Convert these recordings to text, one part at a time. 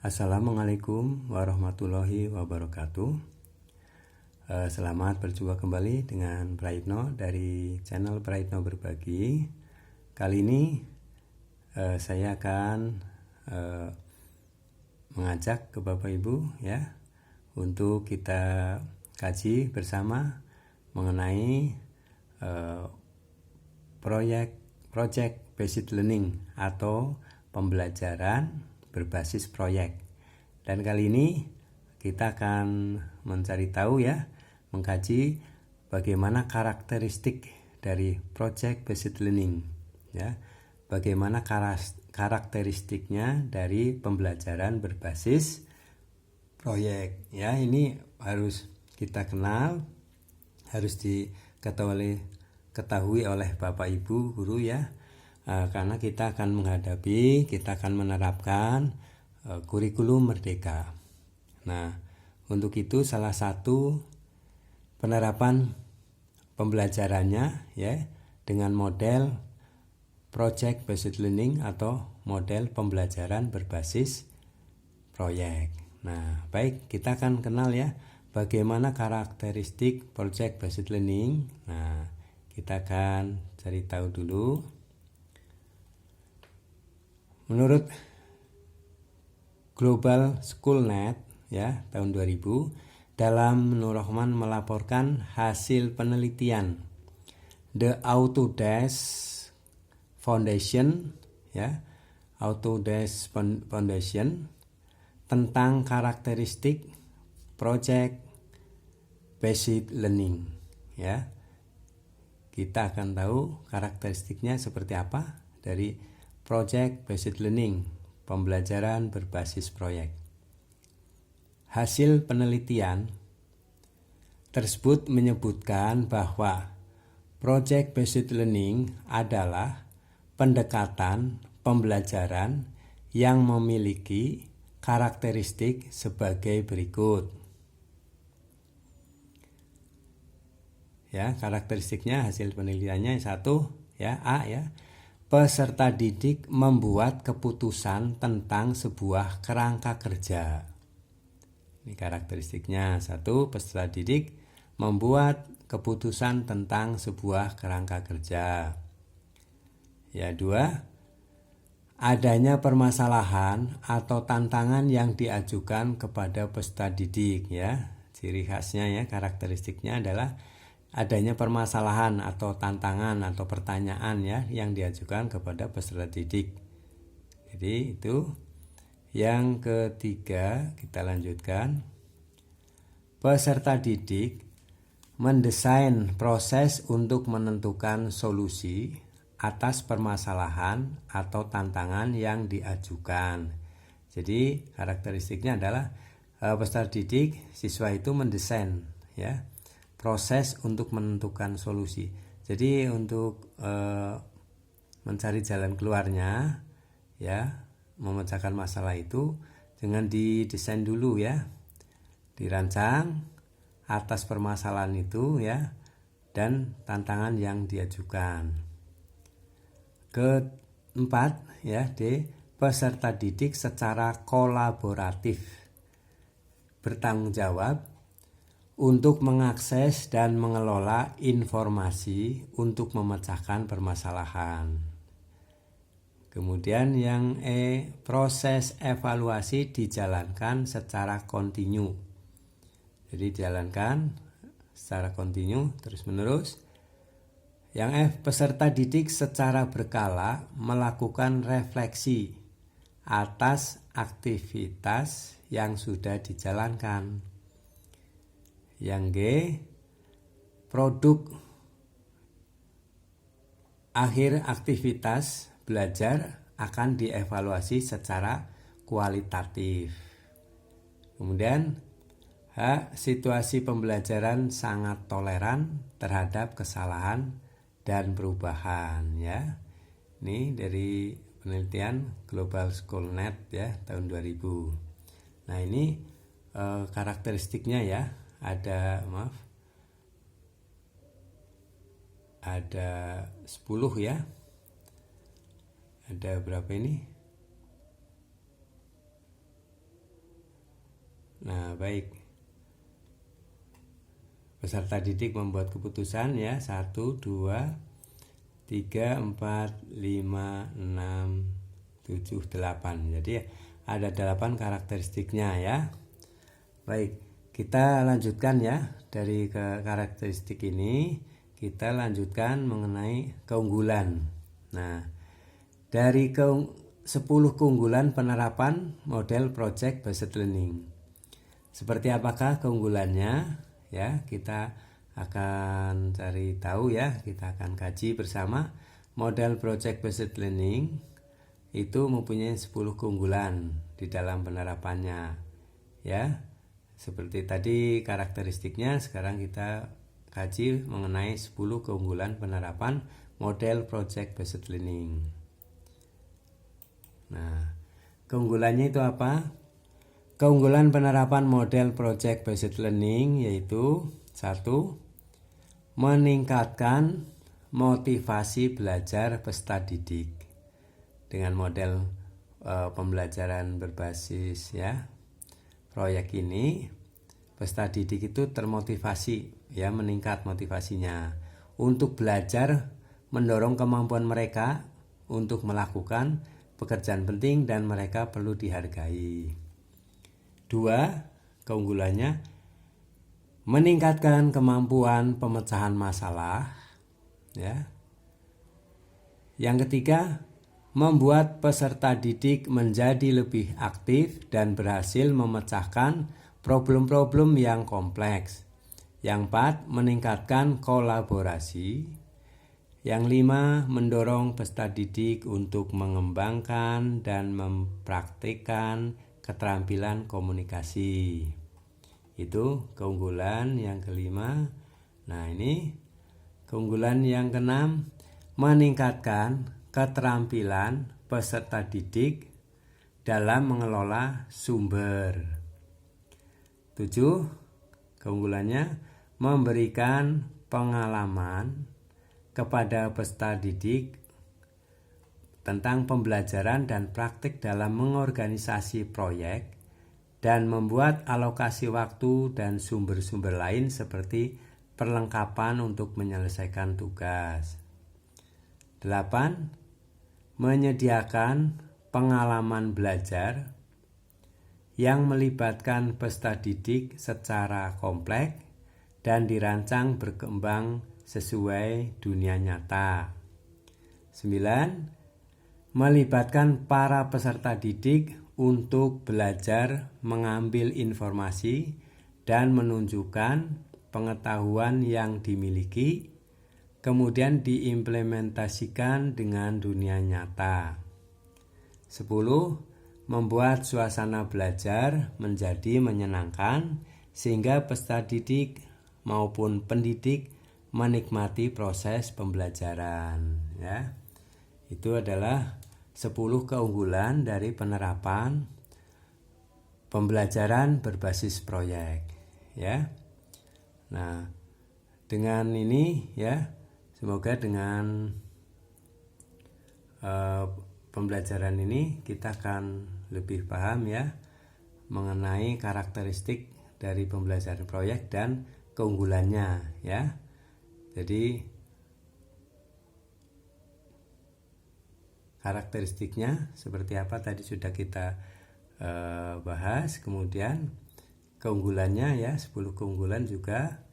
Assalamualaikum warahmatullahi wabarakatuh. Selamat berjumpa kembali dengan Praitno dari channel Praitno Berbagi. Kali ini saya akan mengajak ke Bapak Ibu ya untuk kita kaji bersama mengenai project based learning atau pembelajaran berbasis proyek. Dan kali ini kita akan mencari tahu ya, mengkaji bagaimana karakteristik dari project based learning ya. Bagaimana karakteristiknya dari pembelajaran berbasis proyek ya. Ini harus kita kenal, harus diketahui oleh Bapak Ibu guru ya. Karena kita akan menerapkan kurikulum merdeka. Nah, untuk itu salah satu penerapan pembelajarannya ya dengan model project based learning atau model pembelajaran berbasis proyek. Nah, baik, kita akan kenal ya bagaimana karakteristik project based learning. Nah, kita akan cari tahu dulu. Menurut Global Schoolnet ya tahun 2000, dalam Nur Rahman melaporkan hasil penelitian The Autodesk Foundation ya, Autodesk Foundation tentang karakteristik project based learning ya. Kita akan tahu karakteristiknya seperti apa dari project based learning, pembelajaran berbasis proyek. Hasil penelitian tersebut menyebutkan bahwa project based learning adalah pendekatan pembelajaran yang memiliki karakteristik sebagai berikut. Ya, karakteristiknya hasil penelitiannya satu ya, A ya. Peserta didik membuat keputusan tentang sebuah kerangka kerja. Ini karakteristiknya. Satu, peserta didik membuat keputusan tentang sebuah kerangka kerja. Ya, dua, adanya permasalahan atau tantangan yang diajukan kepada peserta didik ya. Ciri khasnya ya, karakteristiknya adalah adanya permasalahan atau tantangan atau pertanyaan ya yang diajukan kepada peserta didik. Jadi itu. Yang ketiga, kita lanjutkan. Peserta didik mendesain proses untuk menentukan solusi atas permasalahan atau tantangan yang diajukan. Jadi karakteristiknya adalah peserta didik, siswa itu mendesain ya proses untuk menentukan solusi. Jadi untuk mencari jalan keluarnya ya, memecahkan masalah itu dengan didesain dulu ya, dirancang atas permasalahan itu ya dan tantangan yang diajukan. Keempat ya, D, peserta didik secara kolaboratif bertanggung jawab untuk mengakses dan mengelola informasi untuk memecahkan permasalahan. Kemudian yang E, proses evaluasi dijalankan secara kontinu. Jadi dijalankan secara kontinu terus menerus. Yang F, peserta didik secara berkala melakukan refleksi atas aktivitas yang sudah dijalankan. Yang G, produk akhir aktivitas belajar akan dievaluasi secara kualitatif. Kemudian H, situasi pembelajaran sangat toleran terhadap kesalahan dan perubahan ya. Ini dari penelitian Global Schoolnet ya tahun 2000. Nah, ini karakteristiknya ya. Ada 10 ya. Ada berapa ini? Nah, baik. Peserta didik membuat keputusan ya. 1, 2, 3, 4, 5, 6, 7, 8. Jadi ada 8 karakteristiknya ya. Baik, kita lanjutkan ya. Dari karakteristik ini kita lanjutkan mengenai keunggulan. Nah, dari 10 keunggulan penerapan model project based learning. Seperti apakah keunggulannya? Ya, kita akan cari tahu ya, kita akan kaji bersama. Model project based learning itu mempunyai 10 keunggulan di dalam penerapannya. Ya, seperti tadi karakteristiknya, sekarang kita kaji mengenai 10 keunggulan penerapan model project based learning. Nah, keunggulannya itu apa? Keunggulan penerapan model project based learning yaitu 1. Meningkatkan motivasi belajar peserta didik dengan model pembelajaran berbasis ya proyek ini. Peserta didik itu termotivasi ya, meningkat motivasinya untuk belajar, mendorong kemampuan mereka untuk melakukan pekerjaan penting dan mereka perlu dihargai. 2. Keunggulannya meningkatkan kemampuan pemecahan masalah ya. Yang ketiga, membuat peserta didik menjadi lebih aktif dan berhasil memecahkan problem-problem yang kompleks. Yang 4, meningkatkan kolaborasi. Yang 5, mendorong peserta didik untuk mengembangkan dan mempraktikkan keterampilan komunikasi. Itu keunggulan yang kelima. Nah, ini keunggulan yang keenam, meningkatkan keterampilan peserta didik dalam mengelola sumber. 7. Keunggulannya memberikan pengalaman kepada peserta didik tentang pembelajaran dan praktik dalam mengorganisasi proyek dan membuat alokasi waktu dan sumber-sumber lain seperti perlengkapan untuk menyelesaikan tugas. 8. Menyediakan pengalaman belajar yang melibatkan peserta didik secara kompleks dan dirancang berkembang sesuai dunia nyata. 9. Melibatkan para peserta didik untuk belajar mengambil informasi dan menunjukkan pengetahuan yang dimiliki, kemudian diimplementasikan dengan dunia nyata. 10. Membuat suasana belajar menjadi menyenangkan sehingga peserta didik maupun pendidik menikmati proses pembelajaran ya. Itu adalah 10 keunggulan dari penerapan pembelajaran berbasis proyek ya. Nah, dengan ini ya, semoga dengan pembelajaran ini kita akan lebih paham ya mengenai karakteristik dari pembelajaran proyek dan keunggulannya ya. Jadi karakteristiknya seperti apa tadi sudah kita bahas. Kemudian keunggulannya ya, 10 keunggulan juga.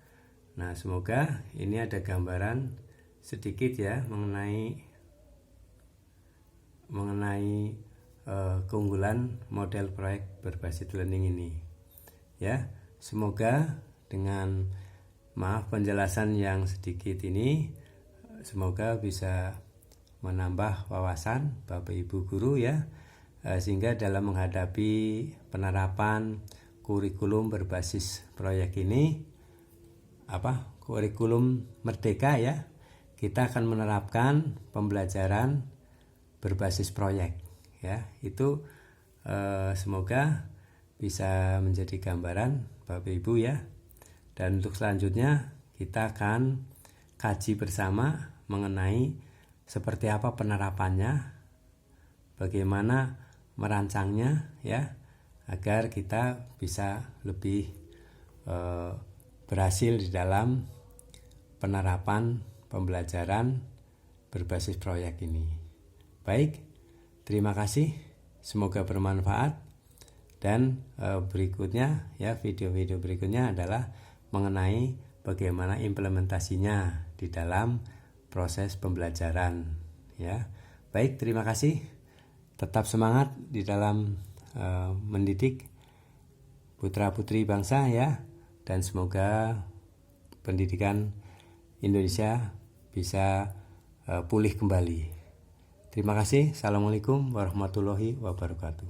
Nah, semoga ini ada gambaran sedikit ya mengenai keunggulan model proyek berbasis learning ini ya. Semoga dengan penjelasan yang sedikit ini semoga bisa menambah wawasan Bapak Ibu guru ya, sehingga dalam menghadapi penerapan kurikulum berbasis proyek ini kurikulum merdeka ya, kita akan menerapkan pembelajaran berbasis proyek ya. Itu semoga bisa menjadi gambaran Bapak Ibu ya. Dan untuk selanjutnya kita akan kaji bersama mengenai seperti apa penerapannya, bagaimana merancangnya ya, agar kita bisa lebih berhasil di dalam penerapan pembelajaran berbasis proyek ini. Baik, terima kasih, semoga bermanfaat. Dan berikutnya ya, video-video berikutnya adalah mengenai bagaimana implementasinya di dalam proses pembelajaran ya. Baik, terima kasih. Tetap semangat di dalam mendidik putra-putri bangsa ya, dan semoga pendidikan Indonesia bisa pulih kembali. Terima kasih. Assalamualaikum warahmatullahi wabarakatuh.